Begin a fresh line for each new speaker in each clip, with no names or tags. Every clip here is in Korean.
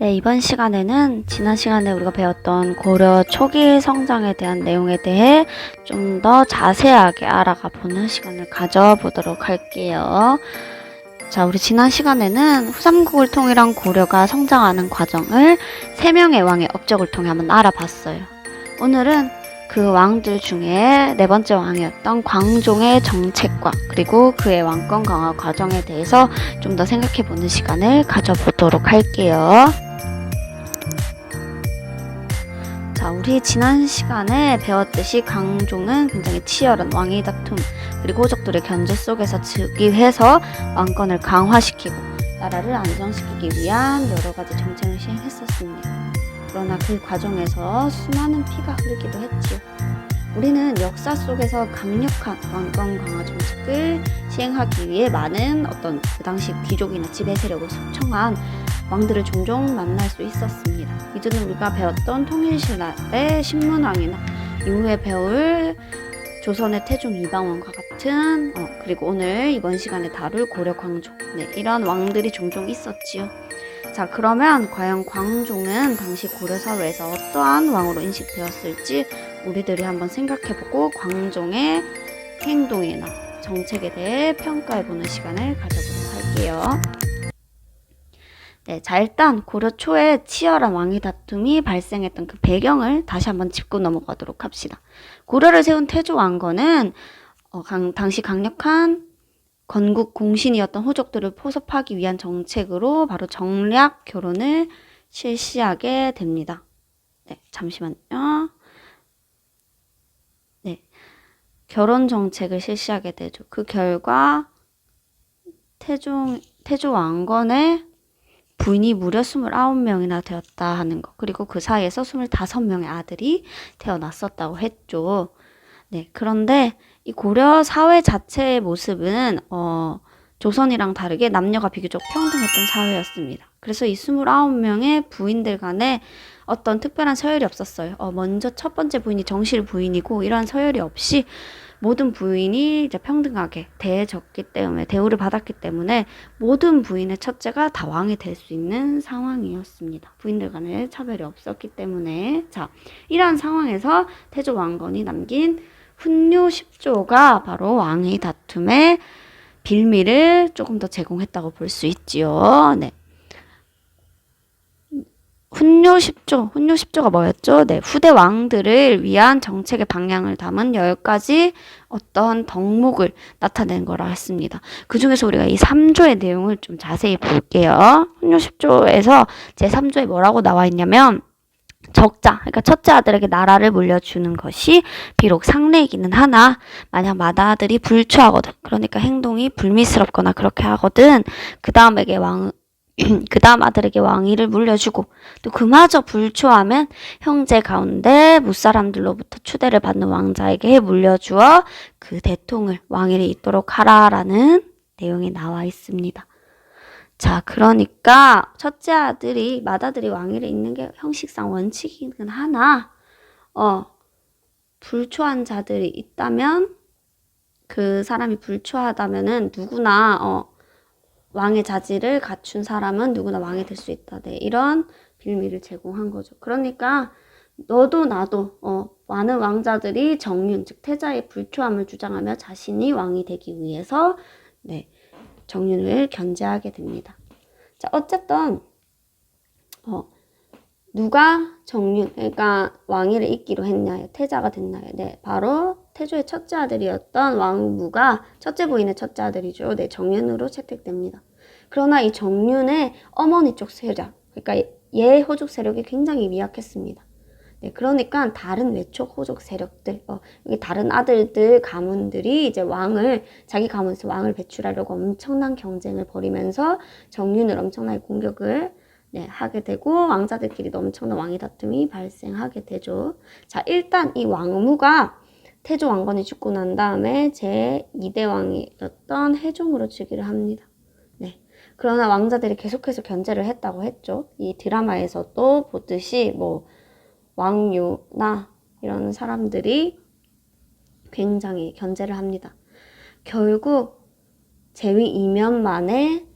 네, 이번 시간에는 지난 시간에 우리가 배웠던 고려 초기 성장에 대한 내용에 대해 좀 더 자세하게 알아가 보는 시간을 가져보도록 할게요. 자, 우리 지난 시간에는 후삼국을 통일한 고려가 성장하는 과정을 3명의 왕의 업적을 통해 한번 알아봤어요. 오늘은 그 왕들 중에 4번째 왕이었던 광종의 정책과 그리고 그의 왕권 강화 과정에 대해서 좀 더 생각해보는 시간을 가져보도록 할게요. 자, 우리 지난 시간에 배웠듯이 광종은 굉장히 치열한 왕위 다툼 그리고 호족들의 견제 속에서 즉위해서 왕권을 강화시키고 나라를 안정시키기 위한 여러 가지 정책을 시행했었습니다. 그러나 그 과정에서 수많은 피가 흐르기도 했지요. 우리는 역사 속에서 강력한 왕권 강화 정책을 시행하기 위해 많은 그 당시 귀족이나 지배 세력을 숙청한 왕들을 종종 만날 수 있었습니다. 이전에 우리가 배웠던 통일신라의 신문왕이나 이후에 배울 조선의 태종 이방원과 같은 그리고 오늘 이번 시간에 다룰 고려 광종 이런 왕들이 종종 있었지요. 자, 그러면 과연 광종은 당시 고려 사회에서 어떠한 왕으로 인식되었을지 우리들이 한번 생각해보고 광종의 행동이나 정책에 대해 평가해보는 시간을 가져보도록 할게요. 네, 자, 일단 고려 초에 치열한 왕위 다툼이 발생했던 그 배경을 다시 한번 짚고 넘어가도록 합시다. 고려를 세운 태조 왕건은 당시 강력한 건국 공신이었던 호족들을 포섭하기 위한 정책으로 바로 정략 결혼을 실시하게 됩니다. 네, 잠시만요. 네, 결혼 정책을 실시하게 되죠. 그 결과 태조 왕건의 부인이 무려 29명이나 되었다 하는 것. 그리고 그 사이에서 25명의 아들이 태어났었다고 했죠. 네, 그런데 이 고려 사회 자체의 모습은 조선이랑 다르게 남녀가 비교적 평등했던 사회였습니다. 그래서 이 29명의 부인들 간에 어떤 특별한 서열이 없었어요. 먼저 첫 번째 부인이 정실 부인이고 이러한 서열이 없이 모든 부인이 이제 평등하게 대우를 받았기 때문에 모든 부인의 첫째가 다 왕이 될 수 있는 상황이었습니다. 부인들 간에 차별이 없었기 때문에 자, 이러한 상황에서 태조 왕건이 남긴 훈요 10조가 바로 왕위 다툼의 빌미를 조금 더 제공했다고 볼 수 있지요. 네. 훈요 10조가 뭐였죠? 네, 후대 왕들을 위한 정책의 방향을 담은 10가지 어떤 덕목을 나타낸 거라 했습니다. 그 중에서 우리가 이 3조의 내용을 좀 자세히 볼게요. 훈요 10조에서 제 3조에 뭐라고 나와 있냐면 적자, 그러니까 첫째 아들에게 나라를 물려주는 것이 비록 상례이기는 하나 만약 맏아들이 불초하거든, 그러니까 행동이 불미스럽거나 그렇게 하거든, 그 다음 아들에게 왕위를 물려주고 또 그마저 불초하면 형제 가운데 무사람들로부터 추대를 받는 왕자에게 물려주어 그 대통을 왕위를 잇도록 하라라는 내용이 나와 있습니다. 자, 그러니까 첫째 아들이 맏아들이 왕위를 잇는 게 형식상 원칙이긴 하나 불초한 자들이 있다면 그 사람이 불초하다면은 누구나 왕의 자질을 갖춘 사람은 누구나 왕이 될 수 있다. 네, 이런 빌미를 제공한 거죠. 그러니까 너도 나도 많은 왕자들이 정윤, 즉 태자의 불초함을 주장하며 자신이 왕이 되기 위해서 정윤을 견제하게 됩니다. 자, 어쨌든 누가 정윤, 그러니까 왕위를 잇기로 했나요? 태자가 됐나요? 네, 바로 태조의 첫째 아들이었던 왕무가 첫째 부인의 첫째 아들이죠. 네, 정윤으로 채택됩니다. 그러나 이 정윤의 어머니 쪽 세력, 그러니까 얘 호족 세력이 굉장히 미약했습니다. 네, 그러니까 다른 외척 호족 세력들, 여기 다른 아들들 가문들이 이제 자기 가문에서 왕을 배출하려고 엄청난 경쟁을 벌이면서 정윤을 엄청나게 공격을 하게 되고 왕자들끼리도 엄청난 왕위 다툼이 발생하게 되죠. 자, 일단 이 왕무가 태조 왕건이 죽고 난 다음에 제2대 왕이었던 해종으로 즉위를 합니다. 네. 그러나 왕자들이 계속해서 견제를 했다고 했죠. 이 드라마에서도 보듯이 왕유나 이런 사람들이 굉장히 견제를 합니다. 결국 재위 2년 만에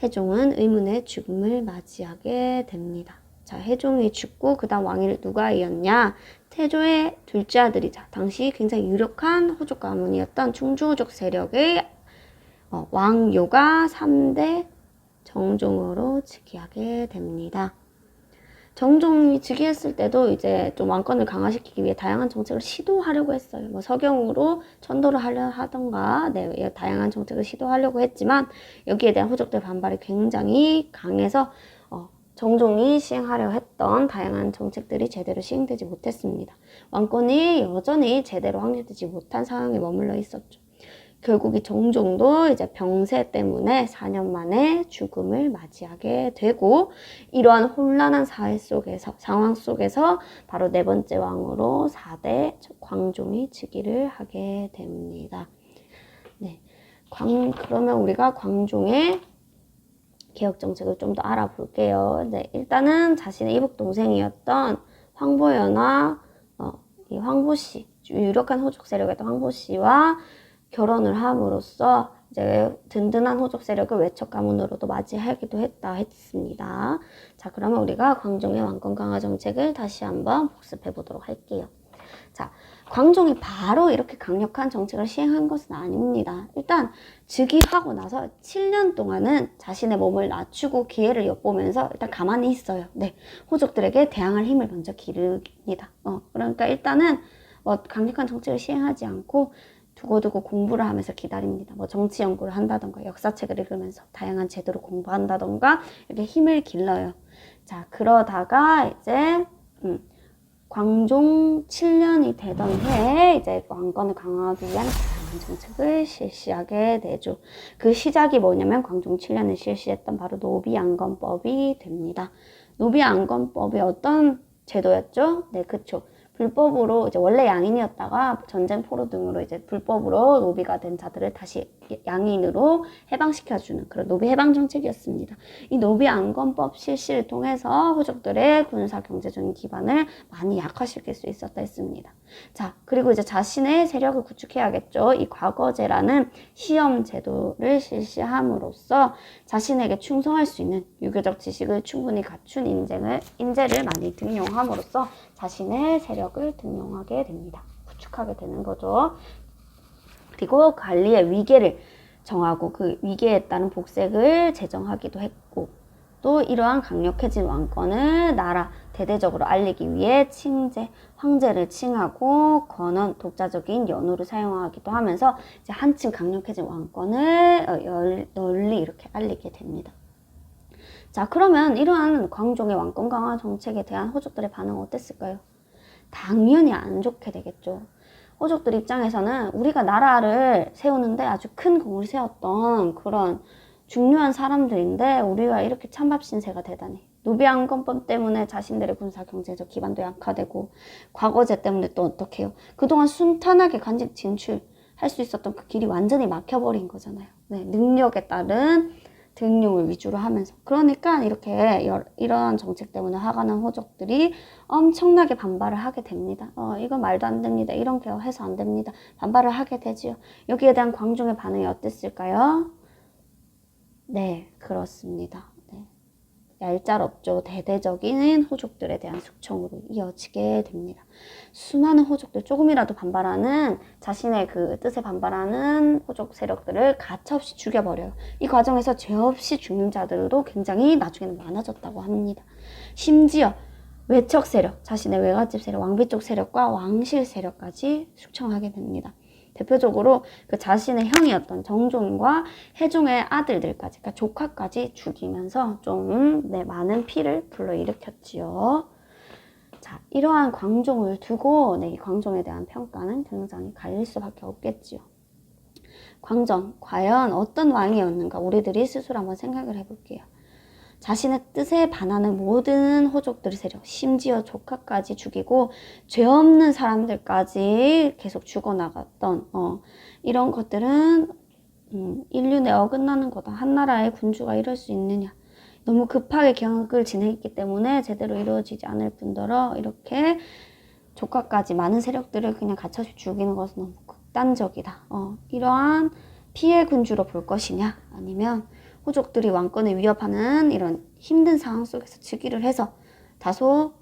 해종은 의문의 죽음을 맞이하게 됩니다. 자, 해종이 죽고 그 다음 왕위를 누가 이었냐? 태조의 둘째 아들이자 당시 굉장히 유력한 호족 가문이었던 충주호족 세력의 왕요가 3대 정종으로 즉위하게 됩니다. 정종이 즉위했을 때도 이제 좀 왕권을 강화시키기 위해 다양한 정책을 시도하려고 했어요. 뭐 서경으로 천도를 하려 하던가, 네, 다양한 정책을 시도하려고 했지만 여기에 대한 호족들 반발이 굉장히 강해서 정종이 시행하려 했던 다양한 정책들이 제대로 시행되지 못했습니다. 왕권이 여전히 제대로 확립되지 못한 상황에 머물러 있었죠. 결국 이 정종도 이제 병세 때문에 4년 만에 죽음을 맞이하게 되고, 이러한 혼란한 상황 속에서 바로 네 번째 왕으로 4대 광종이 즉위를 하게 됩니다. 네. 그러면 우리가 광종의 개혁 정책을 좀 더 알아볼게요. 네, 일단은 자신의 이복 동생이었던 황보연화, 이 황보씨, 유력한 호족 세력이었던 황보씨와 결혼을 함으로써 이제 든든한 호족 세력을 외척 가문으로도 맞이하기도 했습니다. 자, 그러면 우리가 광종의 왕권 강화 정책을 다시 한번 복습해 보도록 할게요. 자, 광종이 바로 이렇게 강력한 정책을 시행한 것은 아닙니다. 일단 즉위하고 나서 7년 동안은 자신의 몸을 낮추고 기회를 엿보면서 일단 가만히 있어요. 네, 호족들에게 대항할 힘을 먼저 기릅니다. 그러니까 일단은 강력한 정책을 시행하지 않고 두고두고 공부를 하면서 기다립니다. 뭐 정치 연구를 한다던가 역사책을 읽으면서 다양한 제도를 공부한다던가 이렇게 힘을 길러요. 자, 그러다가 이제 광종 7년이 되던 해에 이제 왕권을 강화하기 위한 다양한 정책을 실시하게 되죠. 그 시작이 뭐냐면 광종 7년에 실시했던 바로 노비안건법이 됩니다. 노비안건법이 어떤 제도였죠? 네, 그쵸. 불법으로 이제 원래 양인이었다가 전쟁 포로 등으로 이제 불법으로 노비가 된 자들을 다시 양인으로 해방시켜주는 그런 노비 해방 정책이었습니다. 이 노비 안건법 실시를 통해서 호족들의 군사 경제적인 기반을 많이 약화시킬 수 있었다 했습니다. 자, 그리고 이제 자신의 세력을 구축해야겠죠. 이 과거제라는 시험 제도를 실시함으로써 자신에게 충성할 수 있는 유교적 지식을 충분히 갖춘 인재를 많이 등용함으로써 자신의 세력을 등용하게 됩니다. 구축하게 되는 거죠. 그리고 관리의 위계를 정하고 그 위계에 따른 복색을 제정하기도 했고, 또 이러한 강력해진 왕권을 나라 대대적으로 알리기 위해 칭제, 황제를 칭하고 건원, 독자적인 연호를 사용하기도 하면서 이제 한층 강력해진 왕권을 널리 이렇게 알리게 됩니다. 자, 그러면 이러한 광종의 왕권 강화 정책에 대한 호족들의 반응은 어땠을까요? 당연히 안 좋게 되겠죠. 호족들 입장에서는 우리가 나라를 세우는데 아주 큰 공을 세웠던 그런 중요한 사람들인데 우리가 이렇게 찬밥 신세가 되다니. 노비안건법 때문에 자신들의 군사 경제적 기반도 약화되고 과거제 때문에 또 어떡해요. 그동안 순탄하게 간직 진출할 수 있었던 그 길이 완전히 막혀버린 거잖아요. 네, 능력에 따른 등용을 위주로 하면서. 그러니까 이렇게 이러한 정책 때문에 화가 난 호족들이 엄청나게 반발을 하게 됩니다. 이거 말도 안 됩니다. 이런 게 해서 안 됩니다. 반발을 하게 되지요. 여기에 대한 광종의 반응이 어땠을까요? 네, 그렇습니다. 네. 얄짤없죠. 대대적인 호족들에 대한 숙청으로 이어지게 됩니다. 수많은 호족들, 조금이라도 반발하는, 자신의 그 뜻에 반발하는 호족 세력들을 가차없이 죽여버려요. 이 과정에서 죄 없이 죽는 자들도 굉장히 나중에는 많아졌다고 합니다. 심지어 외척 세력, 자신의 외갓집 세력, 왕비 쪽 세력과 왕실 세력까지 숙청하게 됩니다. 대표적으로 그 자신의 형이었던 정종과 해종의 아들들까지, 그러니까 조카까지 죽이면서 좀 많은 피를 불러일으켰지요. 자, 이러한 광종을 두고 이 광종에 대한 평가는 굉장히 갈릴 수밖에 없겠지요. 광종, 과연 어떤 왕이었는가 우리들이 스스로 한번 생각을 해볼게요. 자신의 뜻에 반하는 모든 호족들의 세력, 심지어 조카까지 죽이고 죄 없는 사람들까지 계속 죽어나갔던 이런 것들은 인륜에 어긋나는 거다. 한 나라의 군주가 이럴 수 있느냐. 너무 급하게 경악을 진행했기 때문에 제대로 이루어지지 않을 뿐더러 이렇게 조카까지 많은 세력들을 그냥 가차없이 죽이는 것은 너무 극단적이다. 이러한 피해 군주로 볼 것이냐, 아니면 호족들이 왕권을 위협하는 이런 힘든 상황 속에서 즉위를 해서 다소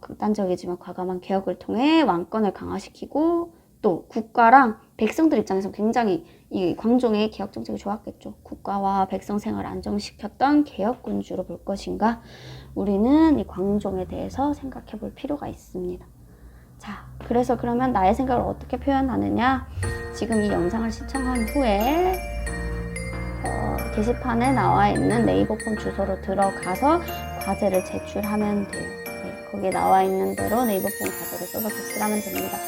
극단적이지만 과감한 개혁을 통해 왕권을 강화시키고 또 국가랑 백성들 입장에서 굉장히 이 광종의 개혁 정책이 좋았겠죠. 국가와 백성 생활을 안정시켰던 개혁군주로 볼 것인가? 우리는 이 광종에 대해서 생각해 볼 필요가 있습니다. 자, 그래서 그러면 나의 생각을 어떻게 표현하느냐? 지금 이 영상을 시청한 후에 게시판에 나와 있는 네이버 폼 주소로 들어가서 과제를 제출하면 돼요. 네, 거기에 나와 있는 대로 네이버 폼 과제를 써서 제출하면 됩니다.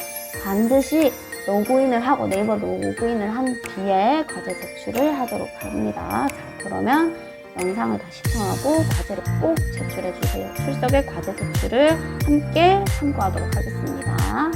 반드시 로그인을 하고 네이버 로그인을 한 뒤에 과제 제출을 하도록 합니다. 자, 그러면 영상을 다 시청하고 과제를 꼭 제출해 주세요. 출석의 과제 제출을 함께 참고하도록 하겠습니다.